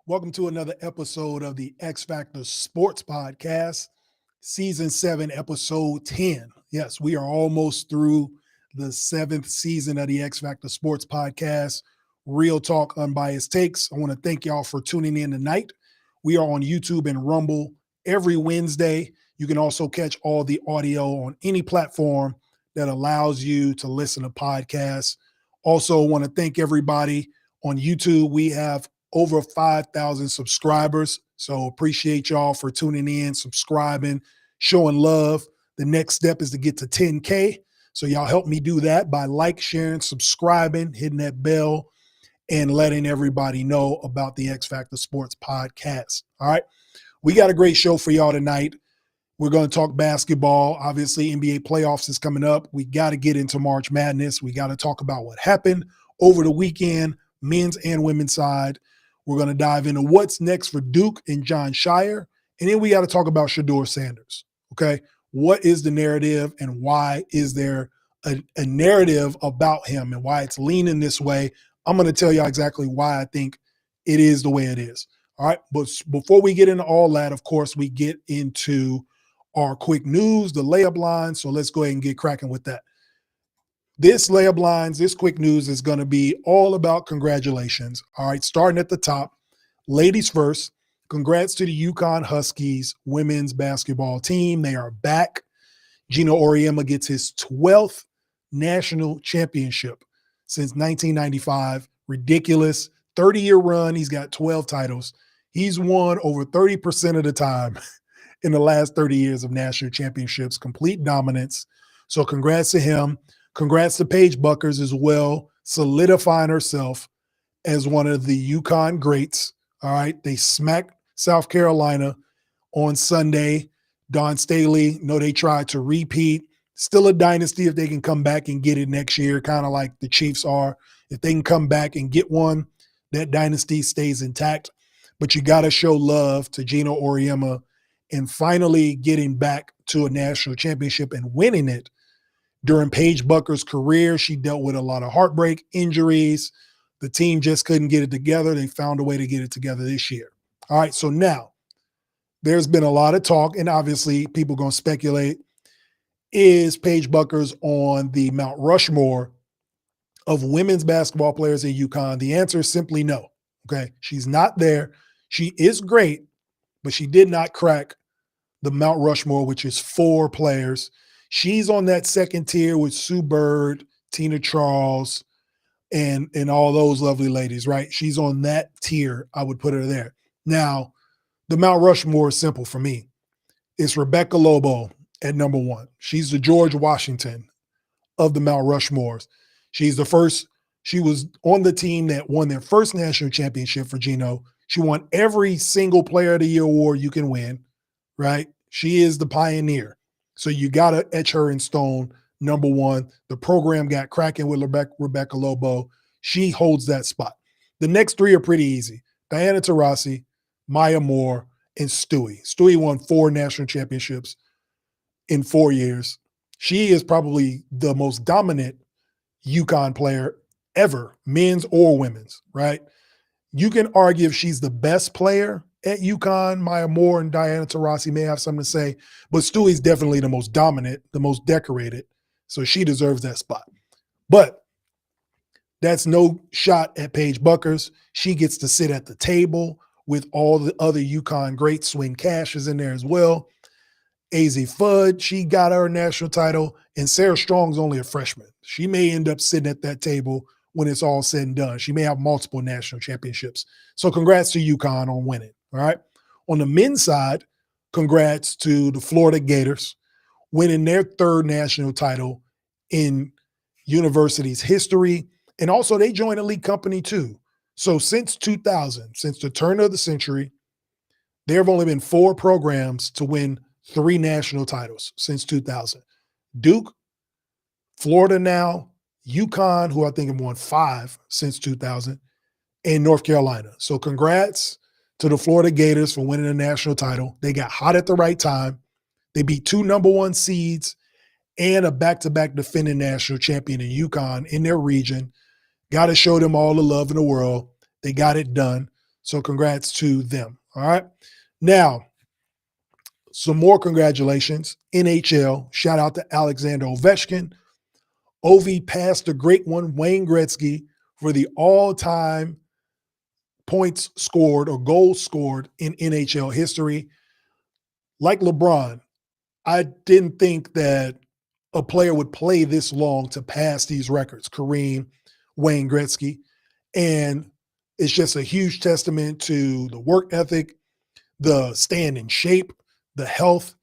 Welcome to another episode of the X-Factor Sportz Podcast, Season 7, Episode 10. Yes, we are almost through the 7th season of the X-Factor Sportz Podcast. Real talk, unbiased takes. I want to thank y'all for tuning in tonight. We are on YouTube and Rumble every Wednesday. You can also catch all the audio on any platform that allows you to listen to podcasts. Also, want to thank everybody on YouTube. We have over 5,000 subscribers. So appreciate y'all for tuning in, subscribing, showing love. The next step is to get to 10K. So y'all help me do that by sharing, subscribing, hitting that bell, and letting everybody know about the X-Factor Sportz Podcast. All right. We got a great show for y'all tonight. We're going to talk basketball. Obviously, NBA playoffs is coming up. We got to get into March Madness. We got to talk about what happened over the weekend, men's and women's side. We're going to dive into what's next for Duke and Jon Scheyer. And then we got to talk about Shedeur Sanders. Okay. What is the narrative and why is there a narrative about him and why it's leaning this way? I'm going to tell y'all exactly why I think it is the way it is. All right. But before we get into all that, of course, we get into our quick news, the layup line. So let's go ahead and get cracking with that. This layup lines, this quick news is going to be all about congratulations. All right, starting at the top, ladies first. Congrats to the UConn Huskies women's basketball team. They are back. Gino Auriemma gets his 12th national championship since 1995. Ridiculous. 30-year run. He's got 12 titles. He's won over 30% of the time in the last 30 years of national championships. Complete dominance. So congrats to him. Congrats to Paige Bueckers as well, solidifying herself as one of the UConn greats. All right. They smacked South Carolina on Sunday. Dawn Staley, they tried to repeat. Still a dynasty if they can come back and get it next year, kind of like the Chiefs are. If they can come back and get one, that dynasty stays intact. But you got to show love to Gino Auriemma and finally getting back to a national championship and winning it. During Paige Bueckers' career, she dealt with a lot of heartbreak, injuries. The team just couldn't get it together. They found a way to get it together this year. All right, so now there's been a lot of talk, and obviously people going to speculate, is Paige Bueckers on the Mount Rushmore of women's basketball players at UConn? The answer is simply no, okay? She's not there. She is great, but she did not crack the Mount Rushmore, which is 4 players. She's on that second tier with Sue Bird, Tina Charles, and all those lovely ladies, right? She's on that tier. I would put her there. Now, the Mount Rushmore is simple for me. It's Rebecca Lobo at number 1. She's the George Washington of the Mount Rushmores. She's the first. She was on the team that won their first national championship for Gino. She won every single Player of the Year award you can win, right? She is the pioneer. So you got to etch her in stone, number 1. The program got cracking with Rebecca Lobo. She holds that spot. The next 3 are pretty easy. Diana Taurasi, Maya Moore, and Stewie. Stewie won 4 national championships in 4 years. She is probably the most dominant UConn player ever, men's or women's, right? You can argue if she's the best player at UConn. Maya Moore and Diana Taurasi may have something to say, but Stewie's definitely the most dominant, the most decorated, so she deserves that spot. But that's no shot at Paige Bueckers. She gets to sit at the table with all the other UConn greats. Swin Cash is in there as well. AZ Fudd, she got her national title, and Sarah Strong's only a freshman. She may end up sitting at that table when it's all said and done. She may have multiple national championships. So congrats to UConn on winning. All right. On the men's side, congrats to the Florida Gators winning their 3rd national title in university's history. And also they joined Elite Company too. So since 2000, since the turn of the century, there have only been 4 programs to win 3 national titles since 2000. Duke, Florida now, UConn, who I think have won 5 since 2000, and North Carolina. So congrats to the Florida Gators for winning a national title. They got hot at the right time. They beat 2 number 1 seeds and a back-to-back defending national champion in UConn in their region. Got to show them all the love in the world. They got it done. So congrats to them. All right. Now, some more congratulations. NHL, shout out to Alexander Ovechkin. Ovi passed the great one, Wayne Gretzky, for the all-time points scored or goals scored in NHL history. Like LeBron, I didn't think that a player would play this long to pass these records, Kareem, Wayne Gretzky. And it's just a huge testament to the work ethic, the staying in shape, the health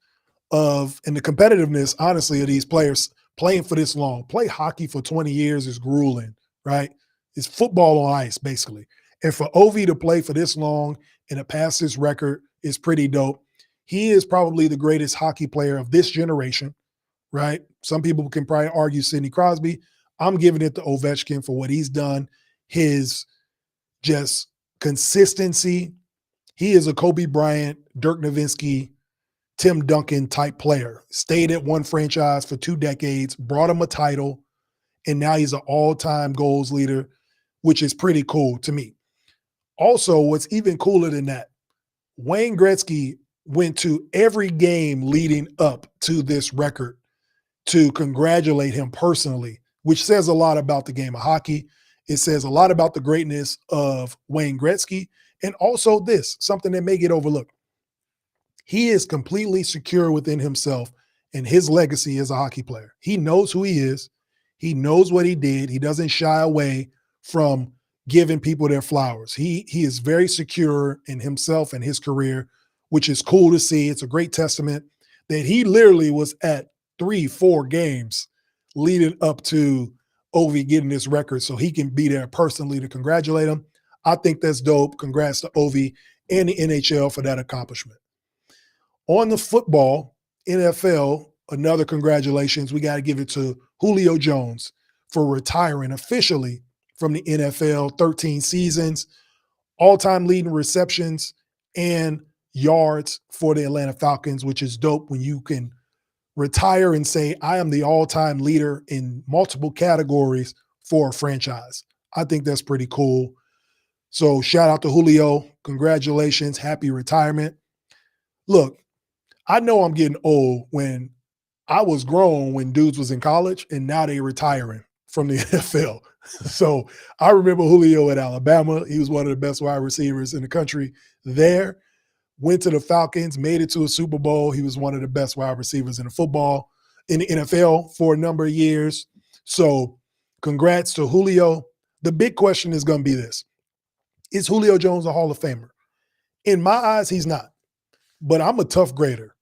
of, and the competitiveness, honestly, of these players playing for this long. Play hockey for 20 years is grueling, right? It's football on ice, basically. And for Ovi to play for this long and to pass this record is pretty dope. He is probably the greatest hockey player of this generation, right? Some people can probably argue Sidney Crosby. I'm giving it to Ovechkin for what he's done, his just consistency. He is a Kobe Bryant, Dirk Nowitzki, Tim Duncan type player. Stayed at one franchise for 2 decades, brought him a title, and now he's an all-time goals leader, which is pretty cool to me. Also, what's even cooler than that, Wayne Gretzky went to every game leading up to this record to congratulate him personally, which says a lot about the game of hockey. It says a lot about the greatness of Wayne Gretzky, and also this, something that may get overlooked. He is completely secure within himself and his legacy as a hockey player. He knows who he is. He knows what he did. He doesn't shy away from giving people their flowers. He is very secure in himself and his career, which is cool to see. It's a great testament that he literally was at 3-4 games leading up to Ovi getting this record so he can be there personally to congratulate him. I think that's dope. Congrats to Ovi and the NHL for that accomplishment. On the football, NFL, another congratulations. We got to give it to Julio Jones for retiring officially from the NFL, 13 seasons, all-time leading receptions and yards for the Atlanta Falcons, which is dope when you can retire and say, I am the all-time leader in multiple categories for a franchise. I think that's pretty cool. So shout out to Julio. Congratulations. Happy retirement. Look, I know I'm getting old when I was grown when dudes was in college and now they retiring from the NFL. So I remember Julio at Alabama. He was one of the best wide receivers in the country there. Went to the Falcons, made it to a Super Bowl. He was one of the best wide receivers in the NFL for a number of years. So congrats to Julio. The big question is going to be this. Is Julio Jones a Hall of Famer? In my eyes, he's not. But I'm a tough grader.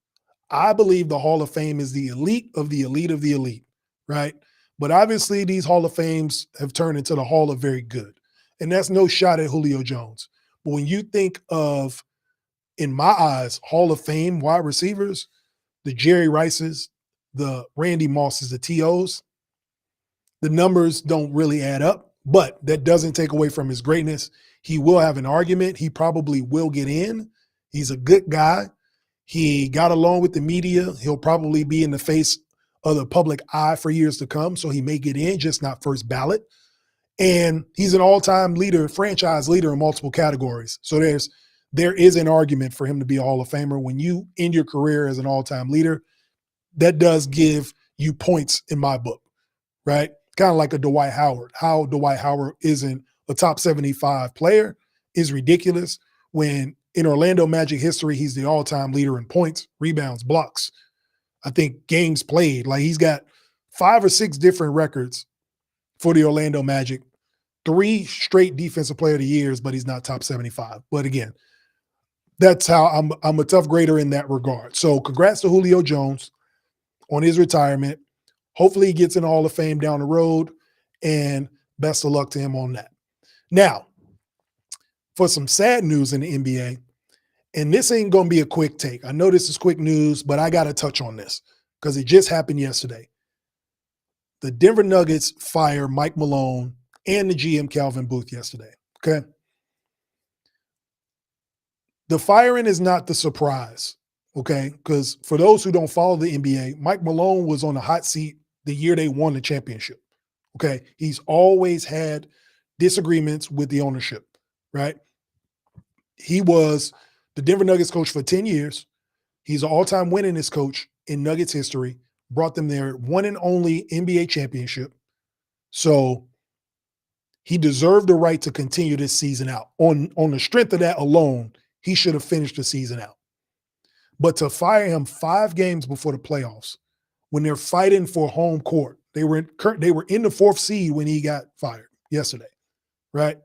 I believe the Hall of Fame is the elite of the elite of the elite, right? But obviously these Hall of Fames have turned into the Hall of Very Good. And that's no shot at Julio Jones. But when you think of, in my eyes, Hall of Fame wide receivers, the Jerry Rices, the Randy Mosses, the T.O.s, the numbers don't really add up, but that doesn't take away from his greatness. He will have an argument. He probably will get in. He's a good guy. He got along with the media. He'll probably be in the face of the public eye for years to come, so he may get in, just not first ballot. And he's an all-time leader, franchise leader in multiple categories. So there is an argument for him to be a Hall of Famer. When you end your career as an all-time leader, that does give you points in my book, right? Kind of like a Dwight Howard. How Dwight Howard isn't a top 75 player is ridiculous when in Orlando Magic history, he's the all-time leader in points, rebounds, blocks. I think games played. Like he's got 5 or 6 different records for the Orlando Magic, 3 straight defensive player of the years, but he's not top 75. But again, that's how I'm a tough grader in that regard. So congrats to Julio Jones on his retirement. Hopefully he gets in the Hall of Fame down the road, and best of luck to him on that. Now, for some sad news in the NBA, and this ain't going to be a quick take. I know this is quick news, but I got to touch on this because it just happened yesterday. The Denver Nuggets fired Mike Malone and the GM Calvin Booth yesterday, okay? The firing is not the surprise, okay? Because for those who don't follow the NBA, Mike Malone was on the hot seat the year they won the championship, okay? He's always had disagreements with the ownership, right? He was the Denver Nuggets coach for 10 years. He's an all-time winningest coach in Nuggets history, brought them their one and only NBA championship. So he deserved the right to continue this season out. On the strength of that alone, he should have finished the season out. But to fire him 5 games before the playoffs, when they're fighting for home court, they were in the 4th seed when he got fired yesterday, right?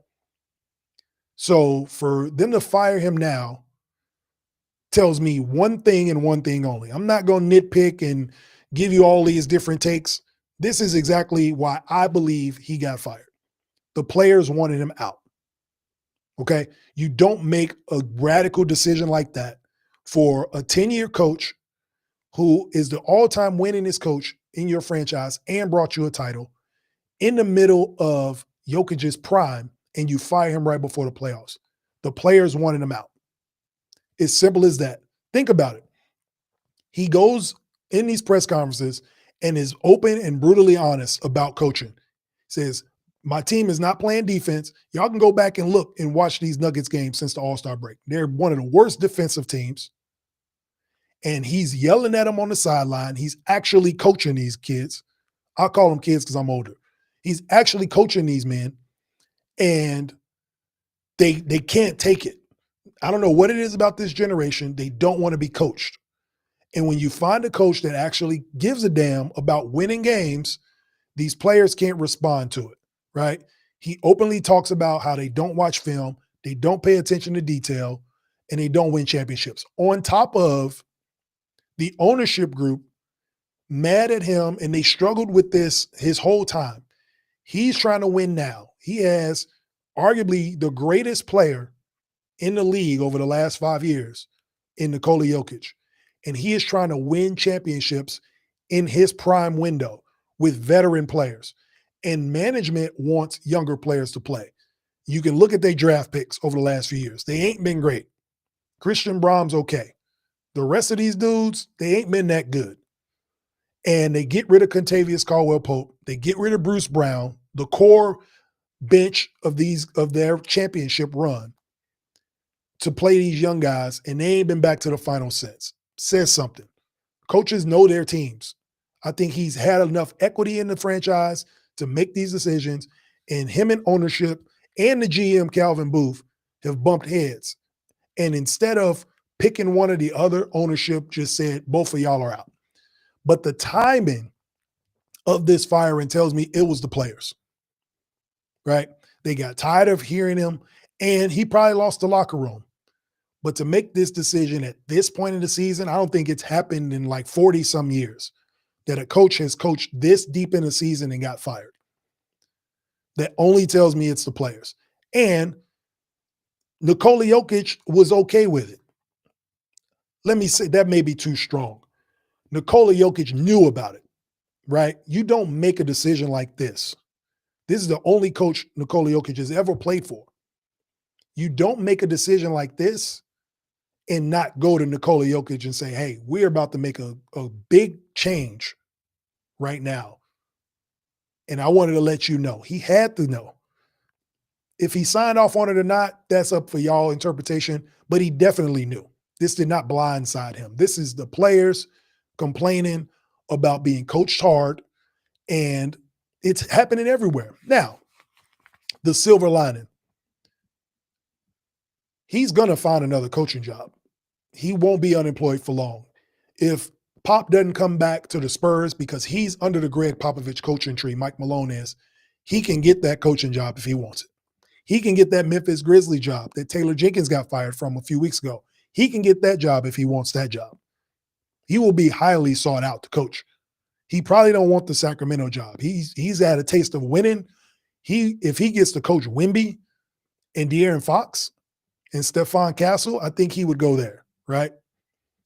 So for them to fire him now tells me one thing and one thing only. I'm not going to nitpick and give you all these different takes. This is exactly why I believe he got fired. The players wanted him out. Okay? You don't make a radical decision like that for a 10-year coach who is the all-time winningest coach in your franchise and brought you a title in the middle of Jokic's prime, and you fire him right before the playoffs. The players wanted him out. It's simple as that. Think about it. He goes in these press conferences and is open and brutally honest about coaching. Says, my team is not playing defense. Y'all can go back and look and watch these Nuggets games since the All-Star break. They're one of the worst defensive teams. And he's yelling at them on the sideline. He's actually coaching these kids. I call them kids because I'm older. He's actually coaching these men, and they can't take it. I don't know what it is about this generation. They don't want to be coached. And when you find a coach that actually gives a damn about winning games, these players can't respond to it, right? He openly talks about how they don't watch film, they don't pay attention to detail, and they don't win championships. On top of the ownership group mad at him, and they struggled with this his whole time. He's trying to win now. He has arguably the greatest player in the league over the last 5 years in Nikola Jokic. And he is trying to win championships in his prime window with veteran players. And management wants younger players to play. You can look at their draft picks over the last few years. They ain't been great. Christian Brahm's okay. The rest of these dudes, they ain't been that good. And they get rid of Contavious Caldwell-Pope. They get rid of Bruce Brown, the core bench of their championship run, to play these young guys, and they ain't been back to the final since. Says something. Coaches know their teams. I think he's had enough equity in the franchise to make these decisions, and him and ownership and the GM, Calvin Booth, have bumped heads. And instead of picking one or the other, ownership just said, both of y'all are out. But the timing of this firing tells me it was the players, right? They got tired of hearing him, and he probably lost the locker room. But to make this decision at this point in the season, I don't think it's happened in like 40-some years that a coach has coached this deep in the season and got fired. That only tells me it's the players. And Nikola Jokic was okay with it. Let me say, that may be too strong. Nikola Jokic knew about it, right? You don't make a decision like this. This is the only coach Nikola Jokic has ever played for. You don't make a decision like this and not go to Nikola Jokic and say, hey, we're about to make a big change right now. And I wanted to let you know. He had to know. If he signed off on it or not, that's up for y'all interpretation, but he definitely knew. This did not blindside him. This is the players complaining about being coached hard, and it's happening everywhere. Now, the silver lining. He's going to find another coaching job. He won't be unemployed for long. If Pop doesn't come back to the Spurs because he's under the Greg Popovich coaching tree, Mike Malone is, he can get that coaching job if he wants it. He can get that Memphis Grizzlies job that Taylor Jenkins got fired from a few weeks ago. He can get that job if he wants that job. He will be highly sought out to coach. He probably don't want the Sacramento job. He's had a taste of winning. If he gets to coach Wemby and De'Aaron Fox and Stephon Castle, I think he would go there, right?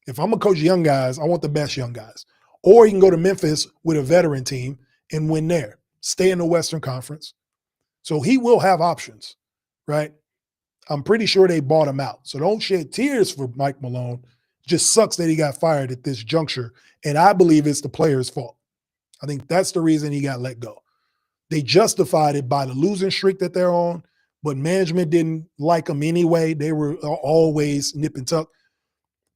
If I'm going to coach young guys, I want the best young guys. Or he can go to Memphis with a veteran team and win there. Stay in the Western Conference. So he will have options, right? I'm pretty sure they bought him out. So don't shed tears for Mike Malone. Just sucks that he got fired at this juncture. And I believe it's the players' fault. I think that's the reason he got let go. They justified it by the losing streak that they're on, but management didn't like him anyway. They were always nip and tuck.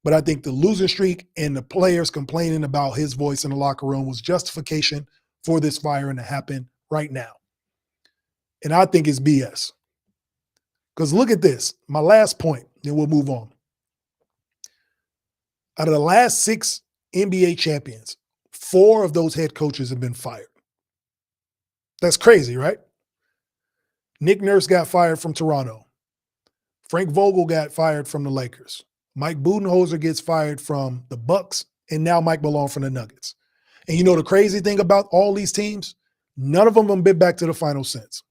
But I think the losing streak and the players complaining about his voice in the locker room was justification for this firing to happen right now. And I think it's BS. Because look at this, my last point, then we'll move on. Out of the last 6 NBA champions, 4 of those head coaches have been fired. That's crazy, right? Nick Nurse got fired from Toronto. Frank Vogel got fired from the Lakers. Mike Budenholzer gets fired from the Bucks, and now Mike Malone from the Nuggets. And you know the crazy thing about all these teams? None of them have been back to the final since.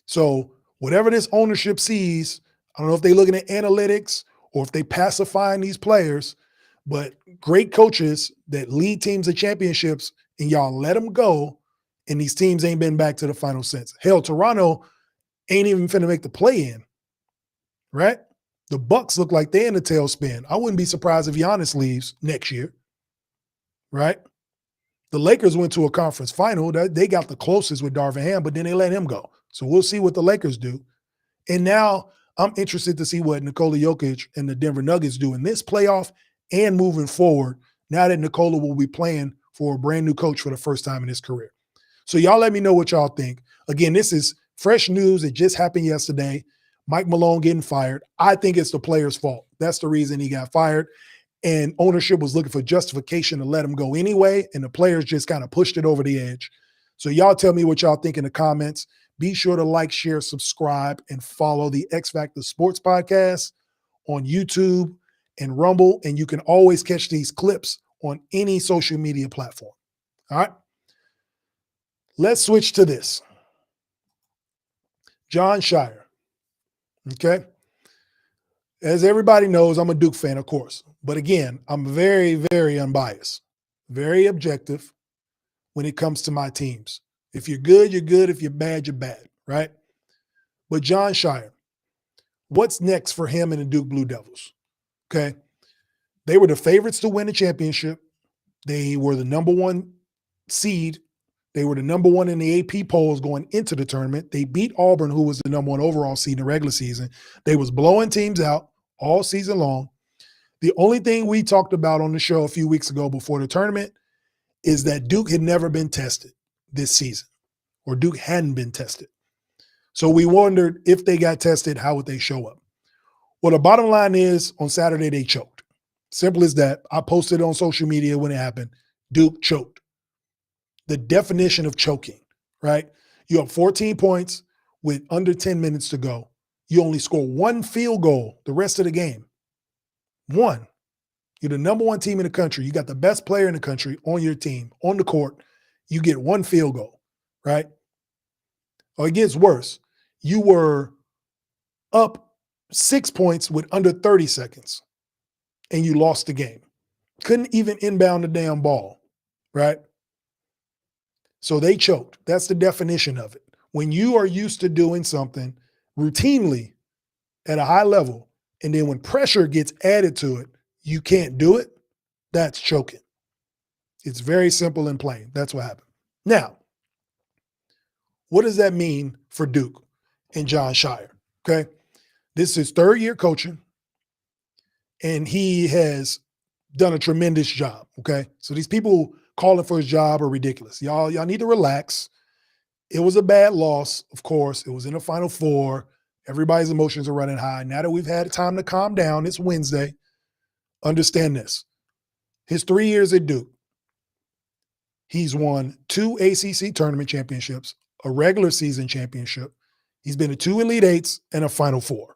So whatever this ownership sees, I don't know if they're looking at analytics or if they pacifying these players, but great coaches that lead teams to championships and y'all let them go, and these teams ain't been back to the final since. Hell, Toronto ain't even finna make the play-in, right? The Bucks look like they're in a tailspin. I wouldn't be surprised if Giannis leaves next year, right? The Lakers went to a conference final. They got the closest with Darvin Ham, but then they let him go. So we'll see what the Lakers do. And now I'm interested to see what Nikola Jokic and the Denver Nuggets do in this playoff and moving forward now that Nikola will be playing for a brand new coach for the first time in his career. So y'all let me know what y'all think. Again, this is fresh news. It just happened yesterday. Mike Malone getting fired. I think it's the player's fault. That's the reason he got fired. And ownership was looking for justification to let him go anyway, and the players just kind of pushed it over the edge. So y'all tell me what y'all think in the comments. Be sure to like, share, subscribe, and follow the X-Factor Sportz Podcast on YouTube and Rumble. And you can always catch these clips on any social media platform. All right? Let's switch to this. Jon Scheyer. Okay? As everybody knows, I'm a Duke fan, of course. But again, I'm very, very unbiased, very objective when it comes to my teams. If you're good, you're good. If you're bad, you're bad, right? But Jon Scheyer, what's next for him and the Duke Blue Devils? Okay? They were the favorites to win the championship. They were the #1 seed. They were the #1 in the AP polls going into the tournament. They beat Auburn, who was the #1 overall seed in the regular season. They was blowing teams out all season long. The only thing we talked about on the show a few weeks ago before the tournament is that Duke had never been tested this season, or Duke hadn't been tested. So we wondered if they got tested, how would they show up? Well, the bottom line is on Saturday, they choked. Simple as that. I posted it on social media when it happened. Duke choked. The definition of choking, right? You have 14 points with under 10 minutes to go. You only score 1 field goal the rest of the game. 1. You're the #1 team in the country. You got the best player in the country on your team, on the court. You get 1 field goal, right? Or it gets worse. You were up 6 points with under 30 seconds, and you lost the game. Couldn't even inbound the damn ball, right? So they choked. That's the definition of it. When you are used to doing something routinely at a high level, and then when pressure gets added to it, you can't do it, that's choking. It's very simple and plain. That's what happened. Now, what does that mean for Duke and Jon Scheyer? Okay. This is his 3rd year coaching, and he has done a tremendous job. Okay. So these people calling for his job are ridiculous. Y'all need to relax. It was a bad loss, of course. It was in the Final Four. Everybody's emotions are running high. Now that we've had time to calm down, it's Wednesday. Understand this. His 3 years at Duke, he's won 2 ACC tournament championships, a regular season championship. He's been to 2 Elite Eights and a Final Four.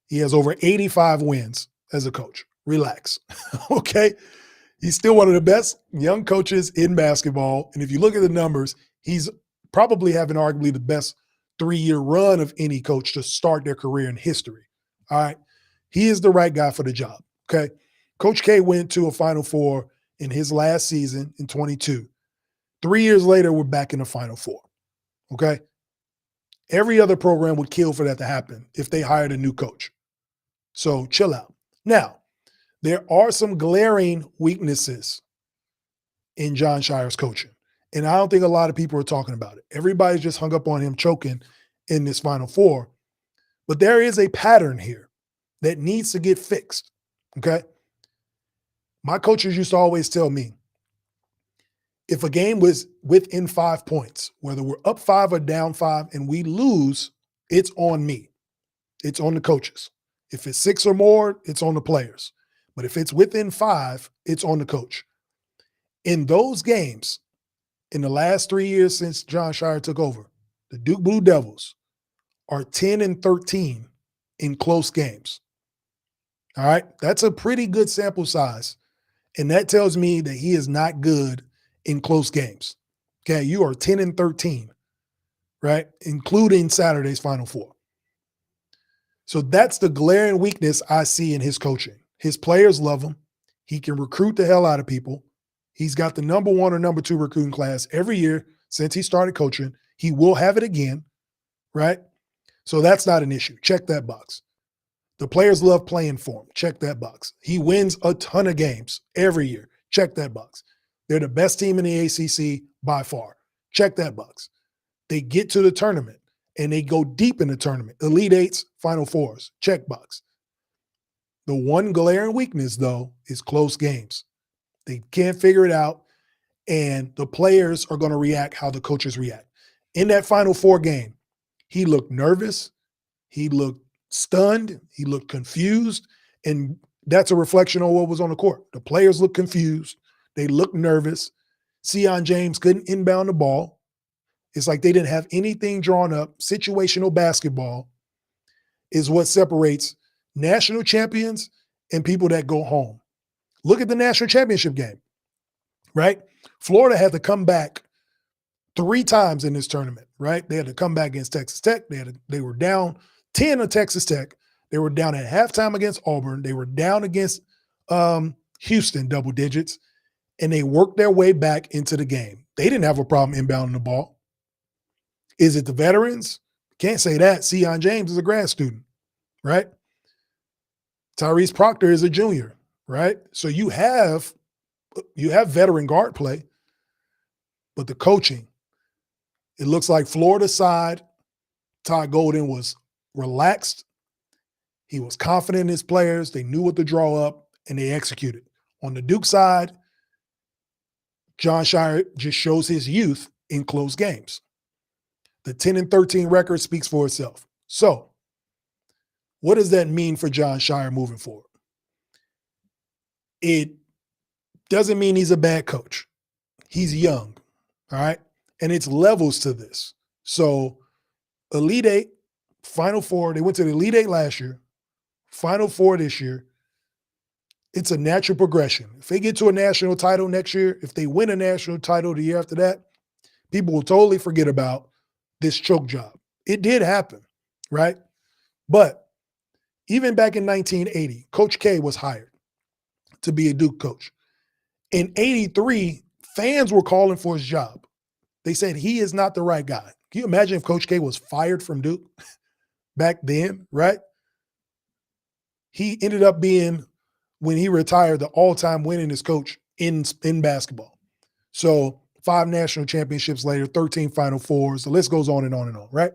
He has over 85 wins as a coach. Relax. Okay? He's still one of the best young coaches in basketball. And if you look at the numbers, he's probably having arguably the best 3-year run of any coach to start their career in history. All right? He is the right guy for the job. Okay? Coach K went to a Final Four in his last season in 22. 3 years later, we're back in the Final Four. Okay? Every other program would kill for that to happen if they hired a new coach. So chill out. Now, there are some glaring weaknesses in Jon Scheyer's coaching. And I don't think a lot of people are talking about it. Everybody's just hung up on him choking in this Final Four. But there is a pattern here that needs to get fixed, okay? My coaches used to always tell me, if a game was within 5 points, whether we're up 5 or down 5 and we lose, it's on me. It's on the coaches. If it's 6 or more, it's on the players. But if it's within 5, it's on the coach. In those games, in the last 3 years since Jon Scheyer took over, the Duke Blue Devils are 10-13 in close games. All right? That's a pretty good sample size. And that tells me that he is not good in close games. Okay, you are 10-13, right? Including Saturday's Final Four. So that's the glaring weakness I see in his coaching. His players love him. He can recruit the hell out of people. He's got the number 1 or number 2 recruiting class every year since he started coaching. He will have it again, right? So that's not an issue. Check that box. The players love playing for him. Check that box. He wins a ton of games every year. Check that box. They're the best team in the ACC by far. Check that box. They get to the tournament and they go deep in the tournament. Elite Eights, Final Fours. Check box. The one glaring weakness, though, is close games. They can't figure it out, and the players are going to react how the coaches react. In that Final Four game, he looked nervous. He looked stunned. He looked confused, and that's a reflection on what was on the court. The players looked confused. They looked nervous. Sion James couldn't inbound the ball. It's like they didn't have anything drawn up. Situational basketball is what separates national champions and people that go home. Look at the national championship game, right? Florida had to come back 3 times in this tournament, right? They had to come back against Texas Tech. They were down 10 of Texas Tech. They were down at halftime against Auburn. They were down against Houston, double digits, and they worked their way back into the game. They didn't have a problem inbounding the ball. Is it the veterans? Can't say that. Sion James is a grad student, right? Tyrese Proctor is a junior, right? So you have veteran guard play, but the coaching, it looks like Florida side, Todd Golden was relaxed. He was confident in his players. They knew what to draw up, and they executed. On the Duke side, Jon Scheyer just shows his youth in close games. The 10-13 record speaks for itself. So, what does that mean for Jon Scheyer moving forward? It doesn't mean he's a bad coach. He's young, all right? And it's levels to this. So, Elite Eight, Final Four, they went to the Elite Eight last year, Final Four this year. It's a natural progression. If they get to a national title next year, if they win a national title the year after that, people will totally forget about this choke job. It did happen, right? But even back in 1980, Coach K was hired to be a Duke coach. In 83, fans were calling for his job. They said he is not the right guy. Can you imagine if Coach K was fired from Duke back then, right? He ended up being, when he retired, the all-time winningest coach in basketball. So 5 national championships later, 13 Final Fours. The list goes on and on and on, right?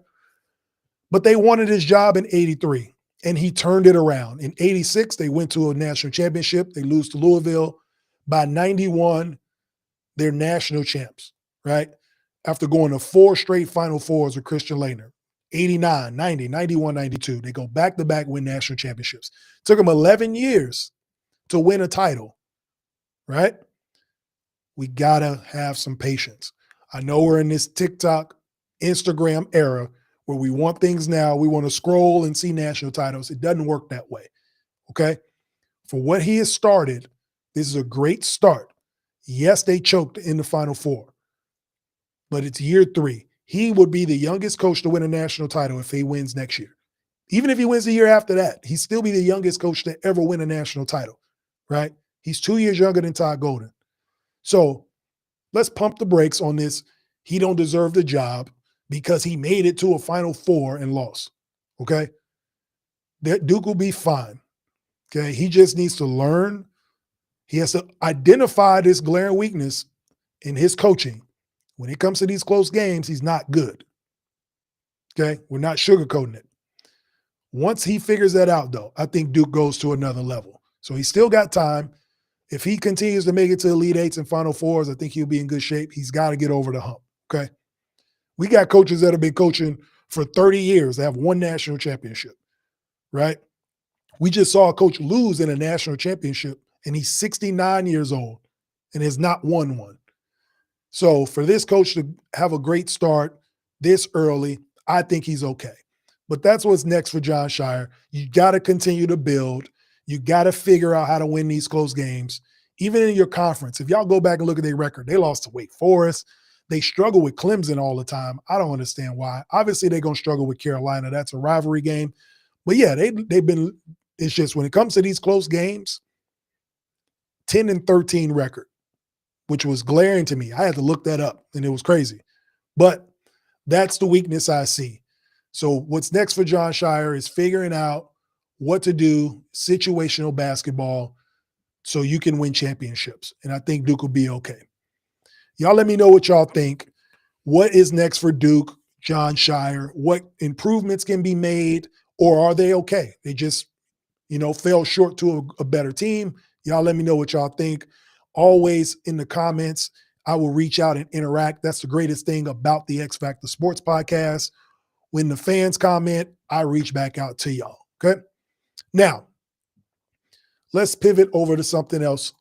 But they wanted his job in 83, and he turned it around. In 86, they went to a national championship. They lose to Louisville. By 91, they're national champs, right? After going to 4 straight Final Fours with Christian Laettner. 89, 90, 91, 92. They go back-to-back, win national championships. Took them 11 years to win a title, right? We got to have some patience. I know we're in this TikTok, Instagram era where we want things now. We want to scroll and see national titles. It doesn't work that way, okay? For what he has started, this is a great start. Yes, they choked in the Final Four, but it's year 3. He would be the youngest coach to win a national title if he wins next year. Even if he wins the year after that, he'd still be the youngest coach to ever win a national title, right? He's 2 years younger than Todd Golden. So let's pump the brakes on this. He don't deserve the job because he made it to a Final Four and lost, okay? That Duke will be fine, okay? He just needs to learn. He has to identify this glaring weakness in his coaching When it comes to these close games, he's not good. Okay? We're not sugarcoating it. Once he figures that out, though, I think Duke goes to another level. So he's still got time. If he continues to make it to Elite Eights and Final Fours, I think he'll be in good shape. He's got to get over the hump, okay? We got coaches that have been coaching for 30 years that have won national championship, right? We just saw a coach lose in a national championship, and he's 69 years old and has not won one. So for this coach to have a great start this early, I think he's okay. But that's what's next for Jon Scheyer. You got to continue to build. You got to figure out how to win these close games. Even in your conference, if y'all go back and look at their record, they lost to Wake Forest. They struggle with Clemson all the time. I don't understand why. Obviously, they're going to struggle with Carolina. That's a rivalry game. But yeah, they've been – it's just when it comes to these close games, 10-13 record, which was glaring to me. I had to look that up, and it was crazy. But that's the weakness I see. So what's next for Jon Scheyer is figuring out what to do, situational basketball, so you can win championships. And I think Duke will be okay. Y'all let me know what y'all think. What is next for Duke, Jon Scheyer? What improvements can be made, or are they okay? They just, fell short to a better team. Y'all let me know what y'all think. Always in the comments, I will reach out and interact. That's the greatest thing about the X-Factor Sports Podcast. When the fans comment, I reach back out to y'all, okay? Now, let's pivot over to something else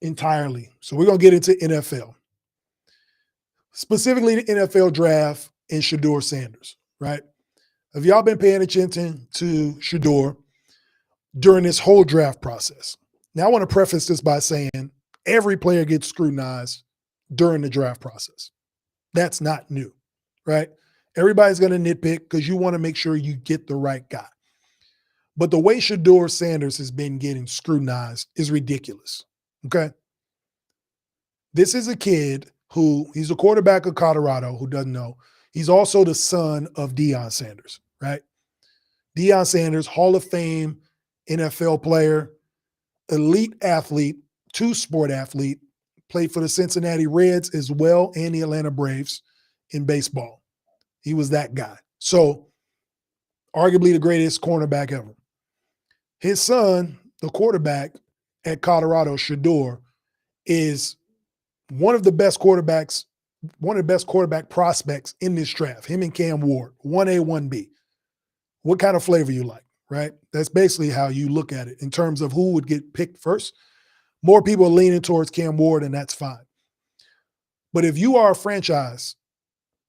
entirely. So we're going to get into NFL, specifically the NFL draft and Shedeur Sanders, right? Have y'all been paying attention to Shedeur during this whole draft process? Now, I want to preface this by saying every player gets scrutinized during the draft process. That's not new, right? Everybody's going to nitpick because you want to make sure you get the right guy. But the way Shedeur Sanders has been getting scrutinized is ridiculous, okay? This is a kid he's a quarterback of Colorado, who doesn't know. He's also the son of Deion Sanders, right? Deion Sanders, Hall of Fame NFL player, elite athlete, two-sport athlete, played for the Cincinnati Reds as well and the Atlanta Braves in baseball. He was that guy. So, arguably the greatest cornerback ever. His son, the quarterback at Colorado, Shedeur, is one of the best quarterback prospects in this draft. Him and Cam Ward, 1A, 1B. What kind of flavor you like, right? That's basically how you look at it in terms of who would get picked first. More people are leaning towards Cam Ward, and that's fine. But if you are a franchise,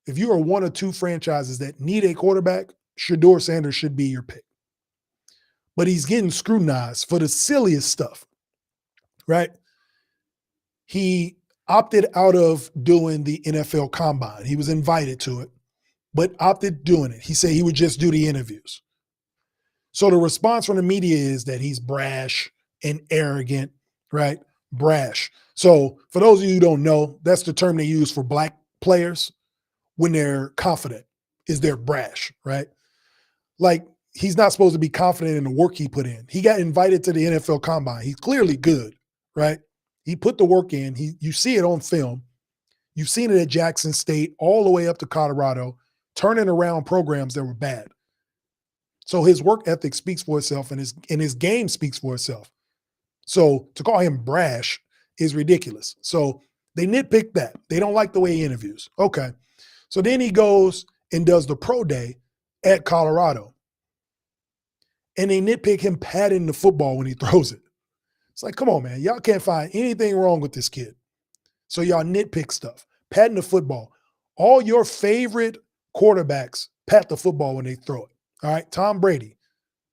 if you are one or two franchises that need a quarterback, Shedeur Sanders should be your pick. But he's getting scrutinized for the silliest stuff, right? He opted out of doing the NFL Combine. He was invited to it, but opted doing it. He said he would just do the interviews. So the response from the media is that he's brash and arrogant, right? Brash. So for those of you who don't know, that's the term they use for black players when they're confident, is they're brash, right? Like, he's not supposed to be confident in the work he put in. He got invited to the NFL Combine. He's clearly good, right? He put the work in. You see it on film. You've seen it at Jackson State all the way up to Colorado, turning around programs that were bad. So his work ethic speaks for itself, and his game speaks for itself. So to call him brash is ridiculous. So they nitpick that. They don't like the way he interviews. Okay. So then he goes and does the pro day at Colorado. And they nitpick him patting the football when he throws it. It's like, come on, man. Y'all can't find anything wrong with this kid. So y'all nitpick stuff. Patting the football. All your favorite quarterbacks pat the football when they throw it. All right? Tom Brady.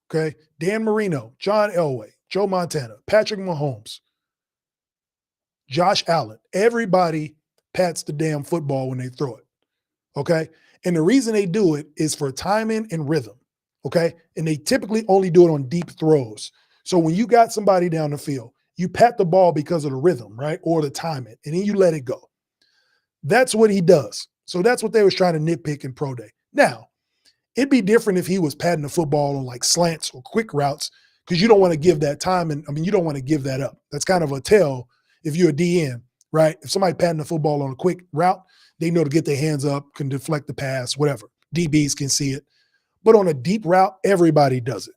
Okay? Dan Marino. John Elway. Joe Montana. Patrick Mahomes. Josh Allen. Everybody pats the damn football when they throw it. Okay? And the reason they do it is for timing and rhythm. Okay? And they typically only do it on deep throws. So when you got somebody down the field, you pat the ball because of the rhythm, right? Or the timing, and then you let it go. That's what he does. So that's what they was trying to nitpick in pro day. Now, it'd be different if he was patting the football on like slants or quick routes, because you don't want to give that time. And I mean, you don't want to give that up. That's kind of a tell if you're a DN. right? If somebody patting the football on a quick route, they know to get their hands up, can deflect the pass, whatever. DBs can see it. But on a deep route, everybody does it.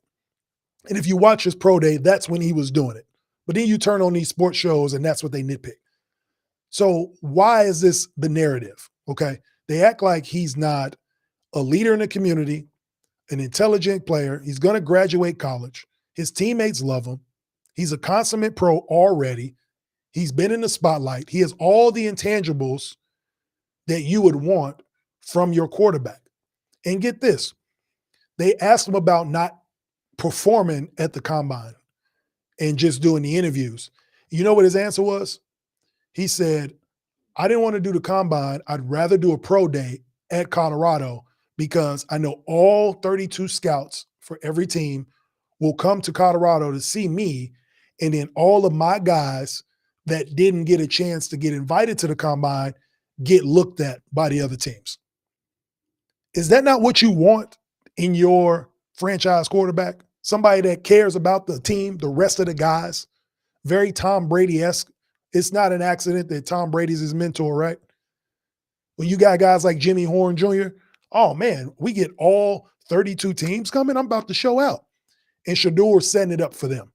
And if you watch his pro day, that's when he was doing it. But then you turn on these sports shows and that's what they nitpick. So why is this the narrative? Okay. They act like he's not a leader in the community, an intelligent player. He's going to graduate college. His teammates love him. He's a consummate pro already. He's been in the spotlight. He has all the intangibles that you would want from your quarterback. And get this, they asked him about not performing at the combine and just doing the interviews. You know what his answer was? He said, I didn't want to do the combine. I'd rather do a pro day at Colorado because I know all 32 scouts for every team will come to Colorado to see me. And then all of my guys that didn't get a chance to get invited to the combine get looked at by the other teams. Is that not what you want in your franchise quarterback? Somebody that cares about the team, the rest of the guys, very Tom Brady-esque. It's not an accident that Tom Brady's his mentor, right? When you got guys like Jimmy Horn Jr., oh man, we get all 32 teams coming. I'm about to show out. And Shedeur setting it up for them.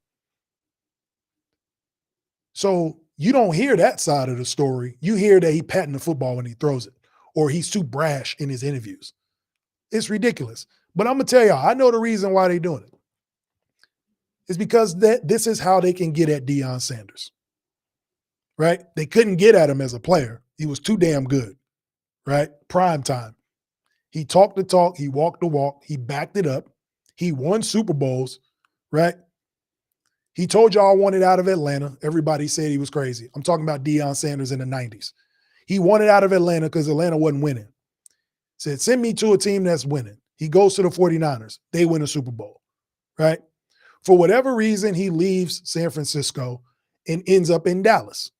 So you don't hear that side of the story. You hear that he patting the football when he throws it, or he's too brash in his interviews. It's ridiculous. But I'm going to tell y'all, I know the reason why they're doing it. It's because this is how they can get at Deion Sanders, right? They couldn't get at him as a player. He was too damn good, right? Prime time. He talked the talk. He walked the walk. He backed it up. He won Super Bowls, right? He told y'all I wanted out of Atlanta. Everybody said he was crazy. I'm talking about Deion Sanders in the 90s. He wanted out of Atlanta because Atlanta wasn't winning. Said, send me to a team that's winning. He goes to the 49ers. They win a Super Bowl, right? For whatever reason, he leaves San Francisco and ends up in Dallas.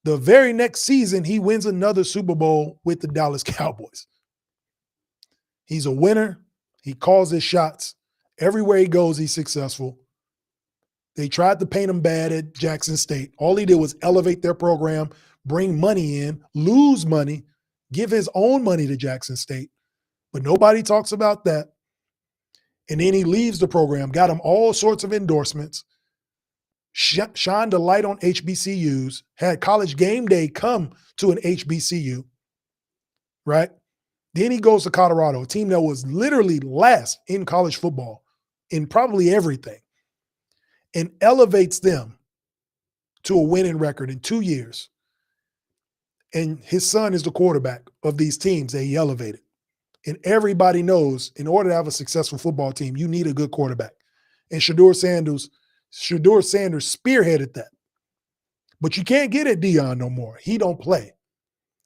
The very next season, he wins another Super Bowl with the Dallas Cowboys. He's a winner. He calls his shots. Everywhere he goes, he's successful. They tried to paint him bad at Jackson State. All he did was elevate their program, bring money in, lose money, give his own money to Jackson State. But nobody talks about that. And then he leaves the program, got him all sorts of endorsements, shined a light on HBCUs, had College Game Day come to an HBCU, right? Then he goes to Colorado, a team that was literally last in college football in probably everything, and elevates them to a winning record in 2 years. And his son is the quarterback of these teams that he elevated. And everybody knows in order to have a successful football team, you need a good quarterback. And Shedeur Sanders spearheaded that. But you can't get at Deion no more. He don't play.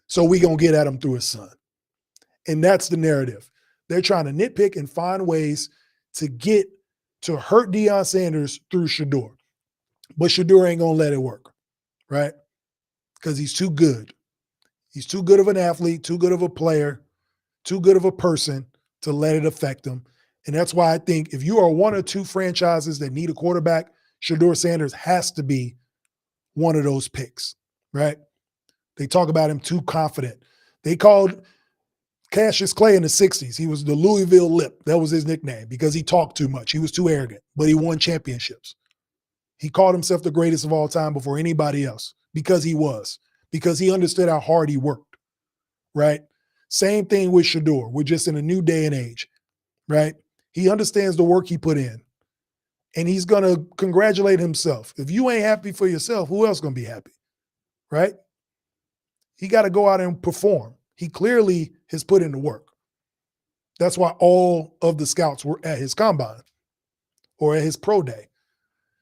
So we going to get at him through his son. And that's the narrative. They're trying to nitpick and find ways to hurt Deion Sanders through Shedeur. But Shedeur ain't going to let it work, right? Because he's too good. He's too good of an athlete, too good of a player, too good of a person to let it affect him. And that's why I think if you are one or two franchises that need a quarterback, Shedeur Sanders has to be one of those picks, right? They talk about him too confident. They called Cassius Clay in the 60s. He was the Louisville Lip. That was his nickname because he talked too much. He was too arrogant, but he won championships. He called himself the greatest of all time before anybody else because he understood how hard he worked, right? Same thing with Shedeur. We're just in a new day and age, right? He understands the work he put in, and he's going to congratulate himself. If you ain't happy for yourself, who else going to be happy, right? He got to go out and perform. He clearly has put in the work. That's why all of the scouts were at his combine or at his pro day.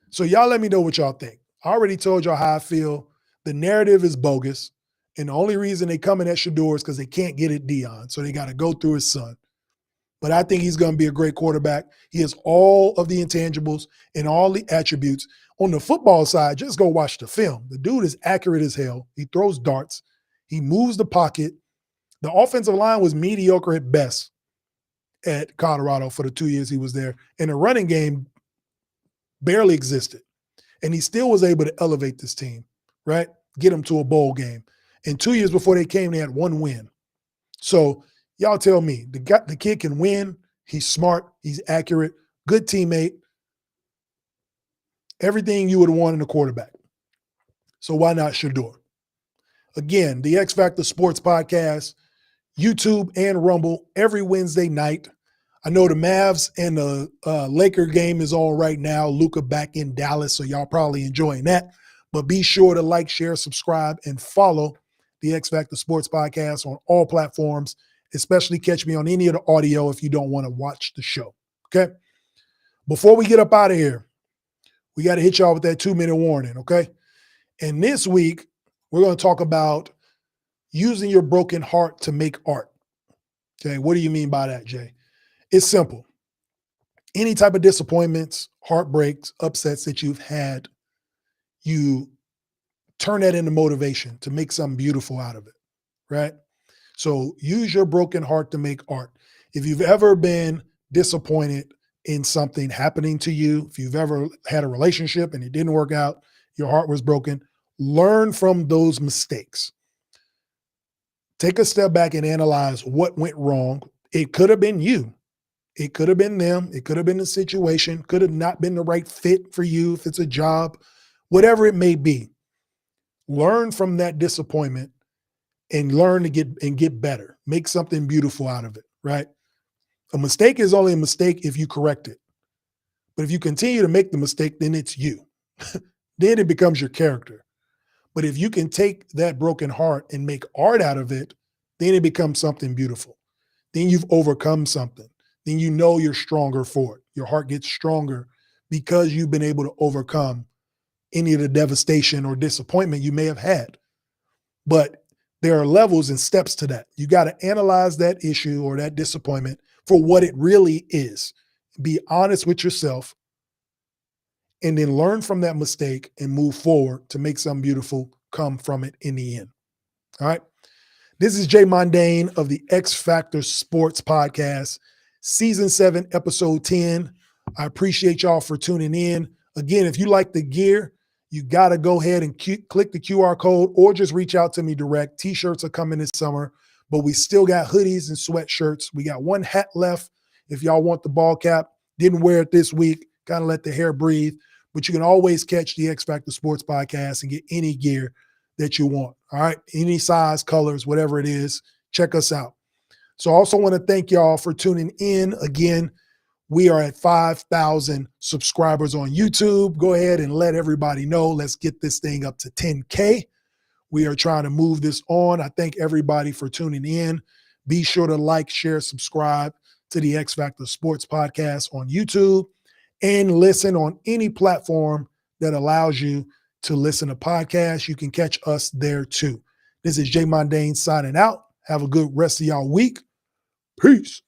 So y'all let me know what y'all think. I already told y'all how I feel. The narrative is bogus. And the only reason they coming at Shedeur is because they can't get at Deion. So they got to go through his son. But I think he's going to be a great quarterback. He has all of the intangibles and all the attributes. On the football side, just go watch the film. The dude is accurate as hell. He throws darts. He moves the pocket. The offensive line was mediocre at best at Colorado for the 2 years he was there. And the running game barely existed. And he still was able to elevate this team, right? get them to a bowl game. And 2 years before they came, they had one win. So y'all tell me, the kid can win. He's smart. He's accurate. Good teammate. Everything you would want in a quarterback. So why not Shedeur? Again, the X-Factor Sports Podcast, YouTube and Rumble every Wednesday night. I know the Mavs and the Laker game is on right now. Luka back in Dallas, so y'all probably enjoying that. But be sure to like, share, subscribe, and follow the X-Factor Sports Podcast on all platforms, especially catch me on any of the audio if you don't want to watch the show, okay? Before we get up out of here, we got to hit y'all with that 2-minute warning, okay? And this week, we're going to talk about using your broken heart to make art, okay? What do you mean by that, Jay? It's simple. Any type of disappointments, heartbreaks, upsets that you've had, you turn that into motivation to make something beautiful out of it, right? So use your broken heart to make art. If you've ever been disappointed in something happening to you, if you've ever had a relationship and it didn't work out, your heart was broken, learn from those mistakes. Take a step back and analyze what went wrong. It could have been you. It could have been them. It could have been the situation. Could have not been the right fit for you if it's a job, whatever it may be. Learn from that disappointment and learn to get better. Make something beautiful out of it, right? A mistake is only a mistake if you correct it. But if you continue to make the mistake, then it's you. Then it becomes your character. But if you can take that broken heart and make art out of it, then it becomes something beautiful. Then you've overcome something. Then you know you're stronger for it. Your heart gets stronger because you've been able to overcome any of the devastation or disappointment you may have had. But there are levels and steps to that. You got to analyze that issue or that disappointment for what it really is. Be honest with yourself and then learn from that mistake and move forward to make something beautiful come from it in the end. All right. This is Jay Mondane of the X-Factor Sports Podcast, Season 7, Episode 10. I appreciate y'all for tuning in. Again, if you like the gear, you got to go ahead and click the QR code or just reach out to me direct. T-shirts are coming this summer, but we still got hoodies and sweatshirts. We got one hat left. If y'all want the ball cap, didn't wear it this week, got to let the hair breathe. But you can always catch the X-Factor Sports Podcast and get any gear that you want. All right. Any size, colors, whatever it is, check us out. So I also want to thank y'all for tuning in. Again, we are at 5,000 subscribers on YouTube. Go ahead and let everybody know. Let's get this thing up to 10K. We are trying to move this on. I thank everybody for tuning in. Be sure to like, share, subscribe to the X-Factor Sports Podcast on YouTube and listen on any platform that allows you to listen to podcasts. You can catch us there too. This is Jay Mondane signing out. Have a good rest of y'all week. Peace.